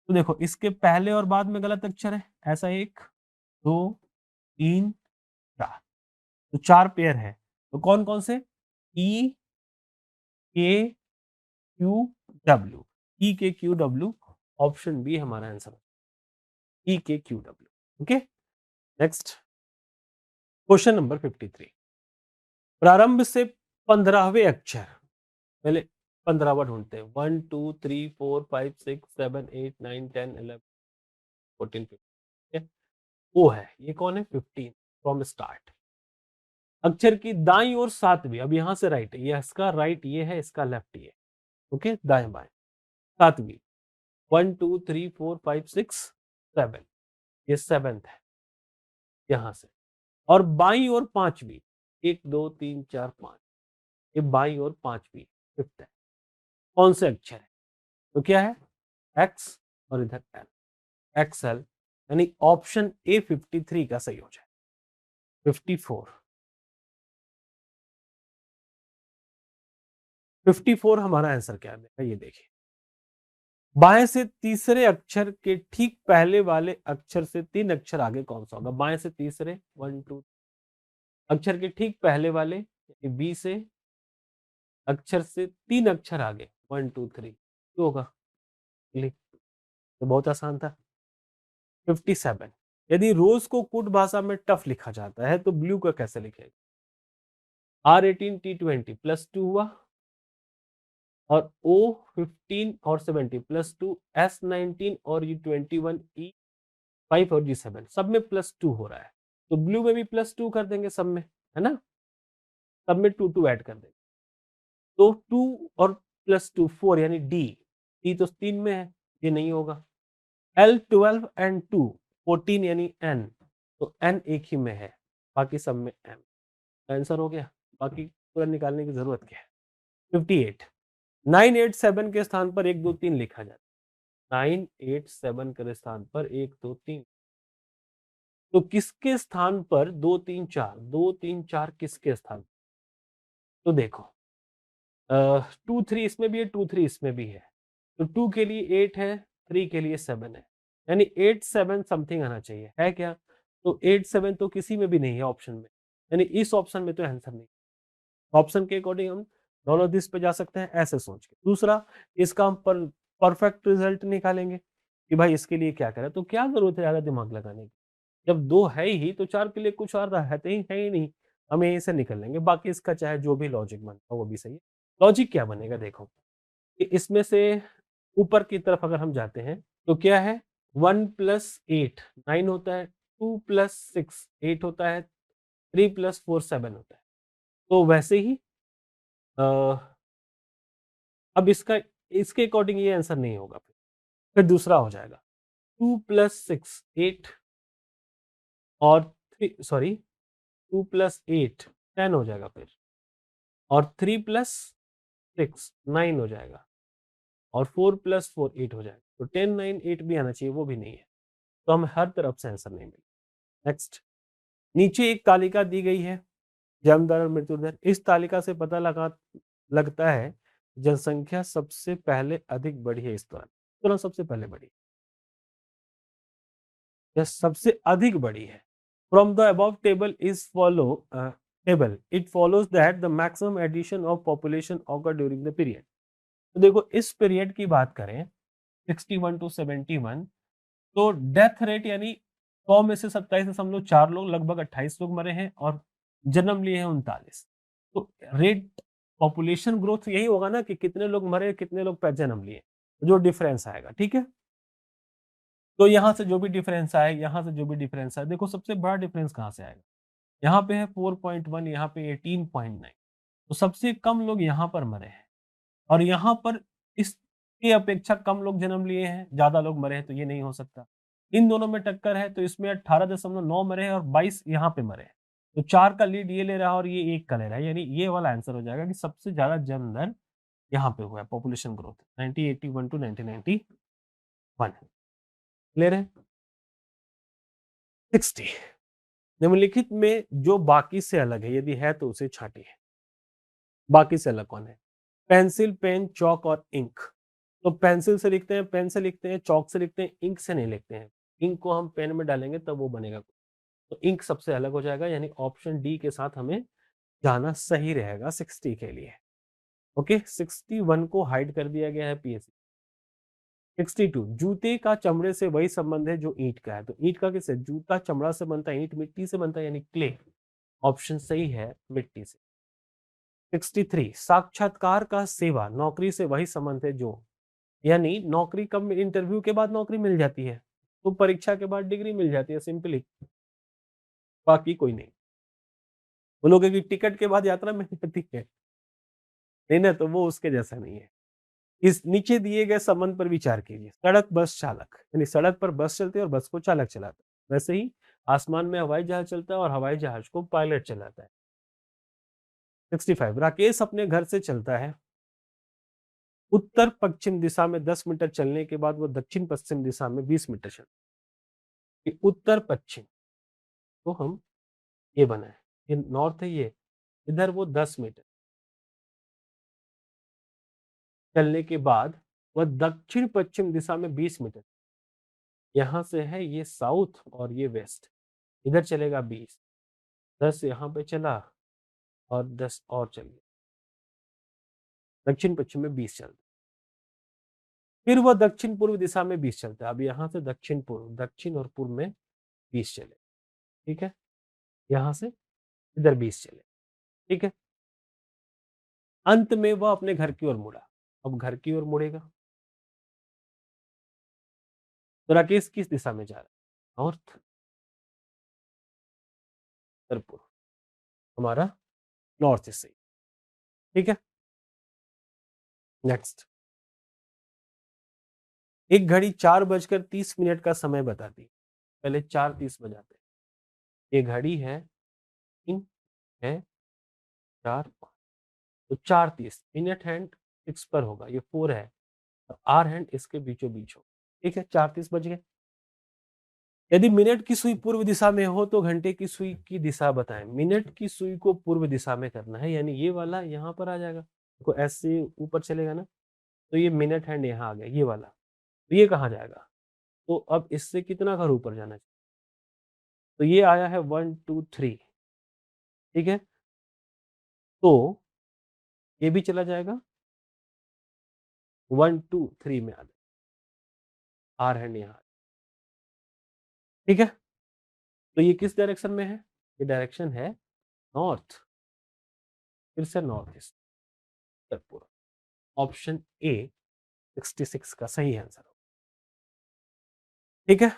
तो देखो इसके पहले और बाद में गलत अक्षर है, ऐसा 1 2 3 4, तो 4 पेयर है। तो कौन कौन से? ई के क्यू डब्ल्यू, ई के क्यू डब्ल्यू, ऑप्शन बी हमारा आंसर, ई के Q W. Okay, next question number 53। प्रारंभ से 15वें अक्षर, पहले 15वां ढूंढते हैं। 1 2 3 4 5 6 7 8 9 10 11 14 15, वो है, ये कौन है? 15 फ्रॉम स्टार्ट। अक्षर की दाईं ओर 7वीं, अब यहां से राइट है, ये इसका राइट ये है, इसका लेफ्ट ये। ओके, दाएं बाएं 7वीं, 1 2 3 4 5 6 7, ये 7th है यहां से। और बाईं ओर 5वीं, 1 2 3 4 5, ये बाईं ओर 5वीं 5th है। कौन से अक्षर है? तो क्या है? एक्स और इधर एल, एक्सएल, यानी ऑप्शन ए 53 का सही हो जाए। 54, 54 हमारा आंसर क्या है? ये देखिए, बाएं से तीसरे अक्षर के ठीक पहले वाले अक्षर से 3 अक्षर आगे कौन सा होगा? बाएं से तीसरे 1 2 अक्षर के ठीक पहले वाले, बी से अक्षर से 3 अक्षर आगे 1 2 3, क्यों होगा? लिख, तो बहुत आसान था। 57, यदि रोज को कुट भाषा में टफ लिखा जाता है तो ब्लू का कैसे लिखेगा? R18 T20 +2 हुआ, और O15 और 70 +2, S19 और U21 E5 और G7, सब में +2 हो रहा है, तो ब्लू में भी +2 कर देंगे सब में, है ना? सब में 2 2 ऐड कर देंगे, तो 2 और +2 4, यानी डी तो 3 में है, ये नहीं होगा। L12 एंड 2 14, यानी N, तो N एक ही में है, बाकी सब में M। आंसर हो गया, बाकी पूरा निकालने की जरूरत क्या है? 58, 987 के स्थान पर 1 2 3 लिखा जाता है। 987 के स्थान पर 1 2 3, तो किसके स्थान पर 2 3 4, 2 3 4 किसके स्थान? तो देखो, 2 3 इसमें भी है, 2 3 इसमें भी है, तो 2 के लिए 8 है, 3 के लिए 7 है, यानी 8 7 समथिंग आना चाहिए, है क्या? तो 8 7 तो किसी में भी नहीं है ऑप्शन में, यानी इस ऑप्शन में तो आंसर नहीं। ऑप्शन के अकॉर्डिंग हम दोनों दिस पे जा सकते हैं, ऐसे सोच के। दूसरा, इसका हम परफेक्ट रिजल्ट निकालेंगे कि भाई इसके लिए क्या करें, तो क्या जरूरत है ज्यादा दिमाग लगाने की? जब 2 है ही तो 4 के लिए कुछ और है ही नहीं, हम यहीं से निकल लेंगे, बाकी इसका चाहे जो भी लॉजिक बनता वो भी सही है। लॉजिक क्या बनेगा देखो, कि इसमें से ऊपर की तरफ अगर हम जाते हैं तो क्या है? 1 + 8 9 होता है, 2 + 6 8 होता है, 3 + 4 7 होता है, तो वैसे ही अ, अब इसका इसके अकॉर्डिंग ये आंसर नहीं होगा, फिर दूसरा हो जाएगा 2 + 6 8, और 2 + 8 10 हो जाएगा फिर, और 3 + 6 9 हो जाएगा, और 4 + 4 8 हो जाएगा, तो 10 9 8 भी आना चाहिए, वो भी नहीं है, तो हमें हर तरफ से आंसर नहीं मिला। नेक्स्ट, नीचे एक तालिका दी गई है, जन्म दर और मृत्यु दर। इस तालिका से पता लगता है जनसंख्या सबसे पहले अधिक बढ़ी है इस दौरान, तुरंत सबसे पहले बढ़ी, यह सबसे अधिक बढ़ी है। From the above table is follow table it follows that the maximum addition of population occur during the period. तो देखो, इस पीरियड की बात करें 61 to 71, तो डेथ रेट यानी 100 में से 27.4 लोग, लगभग 28 लोग मरे हैं, और जन्म लिए हैं 39। तो रेट पॉपुलेशन ग्रोथ यही होगा ना, कि कितने लोग मरे, कितने लोग जन्म लिए, जो डिफरेंस आएगा, ठीक है। तो यहां से जो भी डिफरेंस आए, यहां से जो भी डिफरेंस आए, देखो सबसे बड़ा डिफरेंस कहां से आएगा? यहाँ पे है 4.1, यहाँ पे 18.9, तो सबसे कम लोग यहाँ पर मरे हैं, और यहाँ पर इसके अपेक्षा कम लोग जन्म लिए हैं, ज्यादा लोग मरे हैं, तो ये नहीं हो सकता। इन दोनों में टक्कर है, तो इसमें 18.9 मरे हैं और 22 यहाँ पे मरे हैं, तो 4 का लीड ये ले रहा है और ये 1 का ले रहा है, यानी ये वाला आंसर हो जाएगा कि सबसे ज्यादा जन्म दर यहाँ पे हुआ है, पॉपुलेशन ग्रोथ 1981 to 1991। क्लियर है? 60, निम्नलिखित में जो बाकी से अलग है, यदि है तो उसे छांटिए। बाकी से अलग कौन है? पेंसिल, पेन, चौक और इंक। तो पेंसिल से लिखते हैं, पेन से लिखते हैं, चौक से लिखते हैं, इंक से नहीं लिखते हैं। इंक को हम पेन में डालेंगे तब वो बनेगा। तो इंक सबसे अलग हो जाएगा, यानी ऑप्शन डी के साथ हमें जाना सही रहेगा 60 के लिए। ओके, 61 को हाइड कर दिया गया है पीएससी। 62, जूते का चमड़े से वही संबंध है जो ईंट का है। तो ईंट का किससे? जूता चमड़ा से बनता है, ईंट मिट्टी से बनता है, यानी क्ले। ऑप्शन सही है मिट्टी से। 63, साक्षात्कार का सेवा नौकरी से वही संबंध है जो, यानी नौकरी कब, इंटरव्यू के बाद नौकरी मिल जाती है, तो परीक्षा के बाद डिग्री मिल जाती है, सिंपली, बाकी कोई नहीं। बोलोगे कि टिकट के बाद यात्रा मिल जाती है, नहीं ना, तो वो उसके जैसा नहीं है। इस नीचे दिए गए संबंध पर विचार कीजिए। सड़क बस चालक, यानी सड़क पर बस चलती है और बस को चालक चलाता है, वैसे ही आसमान में हवाई जहाज चलता है और हवाई जहाज को पायलट चलाता है। 65, राकेश अपने घर से चलता है उत्तर पश्चिम दिशा में 10 मीटर चलने के बाद वो दक्षिण पश्चिम दिशा में 20 मीटर चलता है। उत्तर पश्चिम, तो हम ये बनाए, ये नॉर्थ है, ये इधर वो 10 मीटर चलने के बाद वह दक्षिण पश्चिम दिशा में 20 मीटर, यहां से है ये साउथ और ये वेस्ट, इधर चलेगा 20, 10 यहाँ पे चला और 10 और चल गया, दक्षिण पश्चिम में 20 चलता, फिर वह दक्षिण पूर्व दिशा में 20 चलता है। अब यहाँ से दक्षिण पूर्व, दक्षिण और पूर्व में 20 चले, ठीक है, यहाँ से इधर 20 चले, ठीक है। अंत में वह अपने घर की ओर मुड़ा। अब घर की ओर मुड़ेगा तो राकेश किस दिशा में जा रहा है? नॉर्थ, उत्तर पूर्व, हमारा नॉर्थ से, ठीक है। नेक्स्ट, एक घड़ी 4:30 का समय बताती, पहले 4:30 बजाते, ये घड़ी है, इन है 4, तो 4:30, मिनट हैंड 6 पर होगा, ये 4 है, और आर हैंड इसके बीचों बीच होगा, ठीक है। 4:30 बज गए। यदि मिनट की सुई पूर्व दिशा में हो तो घंटे की सुई की दिशा बताएं। मिनट की सुई को पूर्व दिशा में करना है, यानी ये वाला यहाँ पर आ जाएगा, देखो ऐसे ऊपर चलेगा ना, तो ये मिनट हैंड यहाँ आ गया, ये वाला, तो ये कहाँ जाएगा? तो अब इससे कितना घर ऊपर जाना चाहिए? तो ये आया है 1 2 3, ठीक है, तो ये भी चला जाएगा 1 2 3 में, आ आर हैंड यहाँ, ठीक है। तो ये किस डायरेक्शन में है? ये डायरेक्शन है नॉर्थ, फिर से नॉर्थ ईस्ट, उत्तर पूर्व। ऑप्शन ए 66 का सही आंसर हो, ठीक है।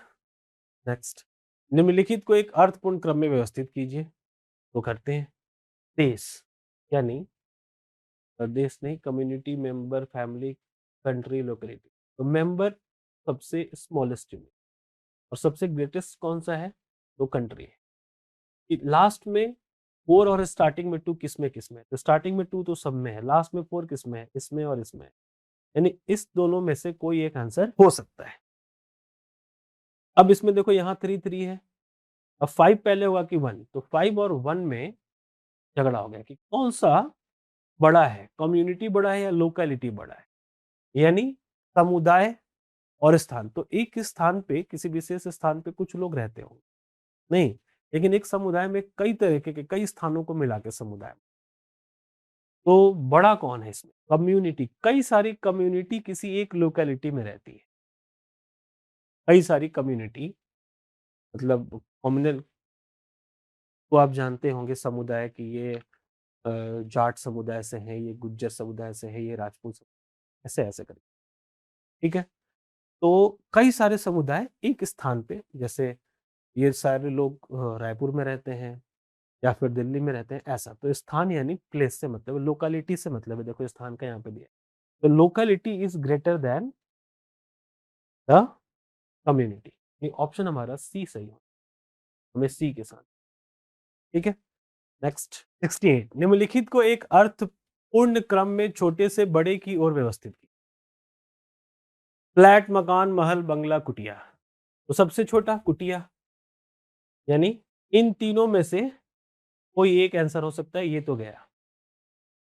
नेक्स्ट, निम्नलिखित को एक अर्थपूर्ण क्रम में व्यवस्थित कीजिए, तो करते हैं। देश, यानी देश नहीं, community, member, family, country, locality. तो मेंबर सबसे स्मॉलेस्ट यूनिट और सबसे ग्रेटेस्ट कौन सा है? तो कंट्री है। लास्ट में 4 और स्टार्टिंग में 2 किसमें है? तो स्टार्टिंग में 2 तो सब में है, लास्ट में 4 किसमें है? इसमें और इसमें, यानी इस दोनों में से कोई एक आंसर हो सकता है। अब इसमें देखो यहाँ 3 3 है, अब 5 पहले होगा कि 1, तो 5 और 1 में झगड़ा हो गया कि कौन सा बड़ा है, कम्युनिटी बड़ा है या लोकेलिटी बड़ा है, यानी समुदाय और स्थान। तो एक स्थान पे, किसी विशेष स्थान पे कुछ लोग रहते होंगे, नहीं, लेकिन एक समुदाय में कई तरीके के, कई स्थानों को मिला के समुदाय, तो बड़ा कौन है इसमें? कम्युनिटी, कई सारी कम्युनिटी किसी एक लोकेलिटी में रहती है, कई सारी कम्युनिटी, मतलब कम्युनल को आप जानते होंगे समुदाय की, ये जाट समुदाय से है, ये गुज्जर समुदाय से है, ये राजपूत ऐसे ऐसे करके, ठीक है। तो कई सारे समुदाय एक स्थान पे, जैसे ये सारे लोग रायपुर में रहते हैं या फिर दिल्ली में रहते हैं, ऐसा। तो स्थान यानी प्लेस से मतलब, लोकेलिटी से मतलब है, देखो स्थान का यहाँ पे दिया, तो locality is greater than the community. ये ऑप्शन हमारा सी सही हो, हमें सी के साथ, ठीक है। नेक्स्ट, 68, निम्नलिखित को एक अर्थपूर्ण क्रम में छोटे से बड़े की ओर व्यवस्थित की। फ्लैट, मकान, महल, बंगला, कुटिया। तो सबसे छोटा कुटिया, यानी इन तीनों में से कोई एक आंसर हो सकता है, ये तो गया।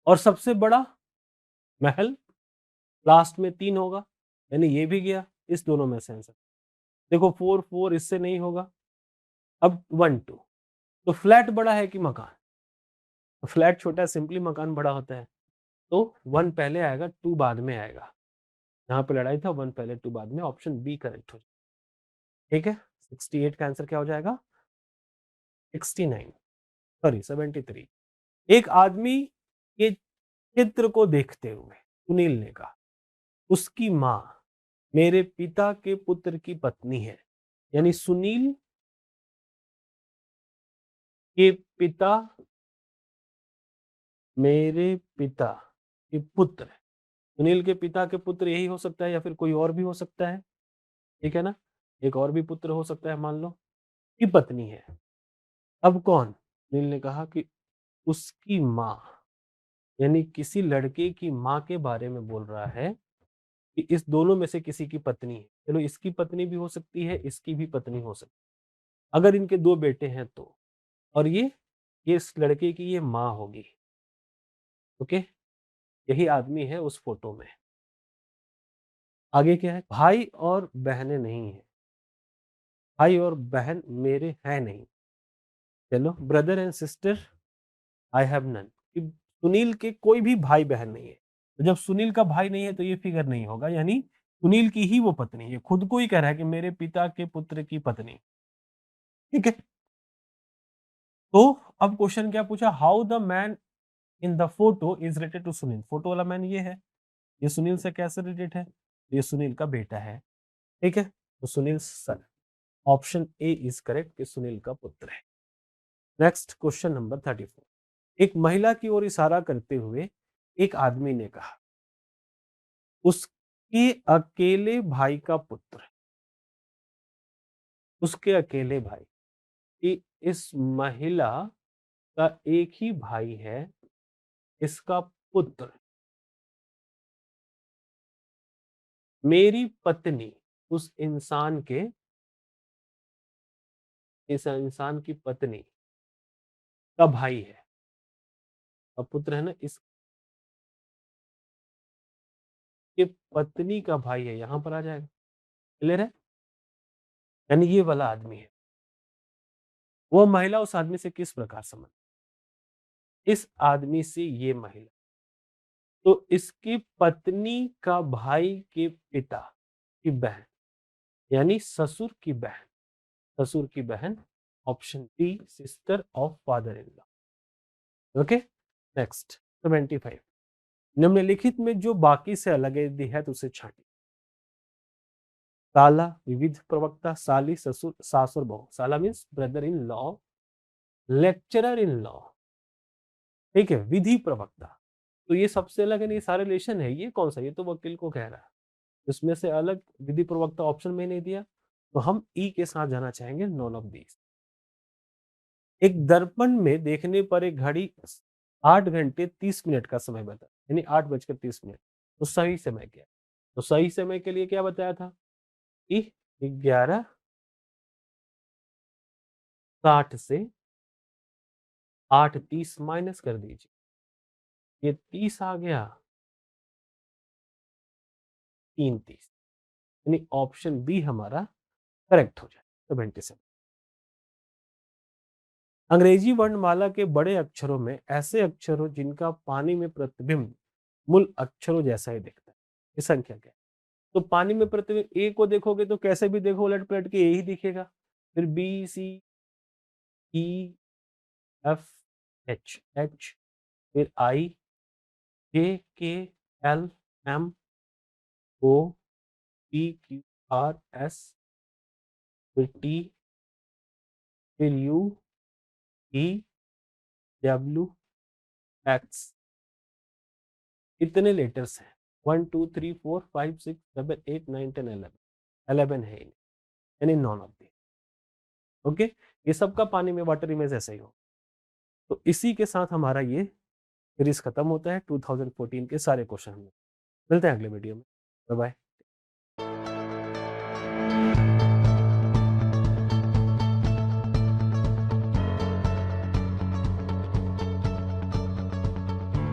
और सबसे बड़ा महल, लास्ट में 3 होगा, यानी ये भी गया, इस दोनों में से आंसर। देखो 4 4 इससे नहीं होगा, अब 1 2, तो फ्लैट बड़ा है कि मकान? तो फ्लैट छोटा है, सिंपली मकान बड़ा होता है, तो 1 पहले आएगा, 2 बाद में आएगा। यहाँ पे लड़ाई था, 1 पहले 2 बाद में, ऑप्शन बी करेक्ट हो जाएगा। ठीक है, 68 का आंसर क्या हो जाएगा? 69, सॉरी 73। एक आदमी के चित्र को देखते हुए सुनील ने कहा, उसकी माँ मेरे पिता के पुत्र की पत्नी है। यानी सुनील के पिता मेरे पिता के पुत्र, सुनील के पिता के पुत्र यही हो सकता है या फिर कोई और भी हो सकता है, ठीक है ना? एक और भी पुत्र हो सकता है, मान लो की पत्नी है। अब कौन? सुनील ने कहा कि उसकी माँ, यानी किसी लड़के की माँ के बारे में बोल रहा है कि इस दोनों में से किसी की पत्नी है। चलो, इसकी पत्नी भी हो सकती है, इसकी भी पत्नी हो सकती है। अगर इनके 2 बेटे हैं तो, और ये इस लड़के की ये माँ होगी। ओके, यही आदमी है उस फोटो में। आगे क्या है? भाई और बहनें नहीं है, भाई और बहन मेरे हैं नहीं। चलो, brother and sister I have none. Sunil के कोई भी भाई बहन नहीं है, तो जब सुनील का भाई नहीं है तो ये फिगर नहीं होगा, यानी सुनील की ही वो पत्नी है। खुद को ही कह रहा है कि मेरे पिता के पुत्र की पत्नी। ठीक है, तो अब क्वेश्चन क्या पूछा? How the man in the photo is related to Sunil. Photo वाला मैन ये है, ये सुनील से कैसे रिलेटेड है? ये सुनील का बेटा है। ठीक है, तो सुनील सन, ऑप्शन ए इज करेक्ट कि सुनील का पुत्र है। Next question number 34। एक महिला की ओर इशारा करते हुए एक आदमी ने कहा, उसके अकेले भाई का पुत्र, उसके अकेले भाई, कि इस महिला का एक ही भाई है, इसका पुत्र मेरी पत्नी उस इंसान के, इस इंसान की पत्नी का भाई है। अब पुत्र है ना, इसके पत्नी का भाई है, यहां पर आ जाएगा। क्लियर है? यानी ये वाला आदमी है, वो महिला उस आदमी से किस प्रकार संबंध, इस आदमी से ये महिला, तो इसकी पत्नी का भाई के पिता की बहन, यानी ससुर की बहन, ससुर की बहन, option B sister of father in law. Okay, next 75। निम्नलिखित में जो बाकी से अलग है यदि है तो उसे छांटिए। साला, विविध प्रवक्ता, साली, ससुर, सास और बहू। साला means brother in law, lecturer in law. ठीक है, विधि प्रवक्ता, तो ये सबसे अलग है, नहीं सारे रिलेशन है। ये कौन सा? ये तो वकील को कह रहा है, इसमें से अलग विधि प्रवक्ता ऑप्शन में नहीं दिया, तो हम ई के साथ जाना चाहेंगे, नॉन ऑफ दीज। एक दर्पण में देखने पर एक घड़ी 8 घंटे 30 मिनट का समय बता, यानी 8:30। तो सही समय क्या? तो सही समय के लिए क्या बताया था कि 11:60 से 8:30 माइनस कर दीजिए, ये 30 आ गया, 3:30, यानी ऑप्शन बी हमारा करेक्ट हो जाए, 77। अंग्रेजी वर्णमाला के बड़े अक्षरों में ऐसे अक्षर हो जिनका पानी में प्रतिबिंब मूल अक्षरों जैसा ही दिखता है, ये संख्या क्या है? तो पानी में प्रतिबिंब ए को देखोगे तो कैसे भी देखो उलट पलट के ए ही दिखेगा, फिर B C E F H H, फिर I J K L M O P Q R S, फिर टी, फिर यू ई डब्ल्यू एक्स। इतने लेटर्स हैं, 1 2 3 4 5 6 7 8 9 10 11, 11 है, यानी नॉन ऑफ दी। ओके, ये सबका पानी में वाटर इमेज ऐसा ही हो। तो इसी के साथ हमारा ये सीरीज खत्म होता है 2014 के सारे क्वेश्चन में। मिलते हैं अगले वीडियो में। Bye bye.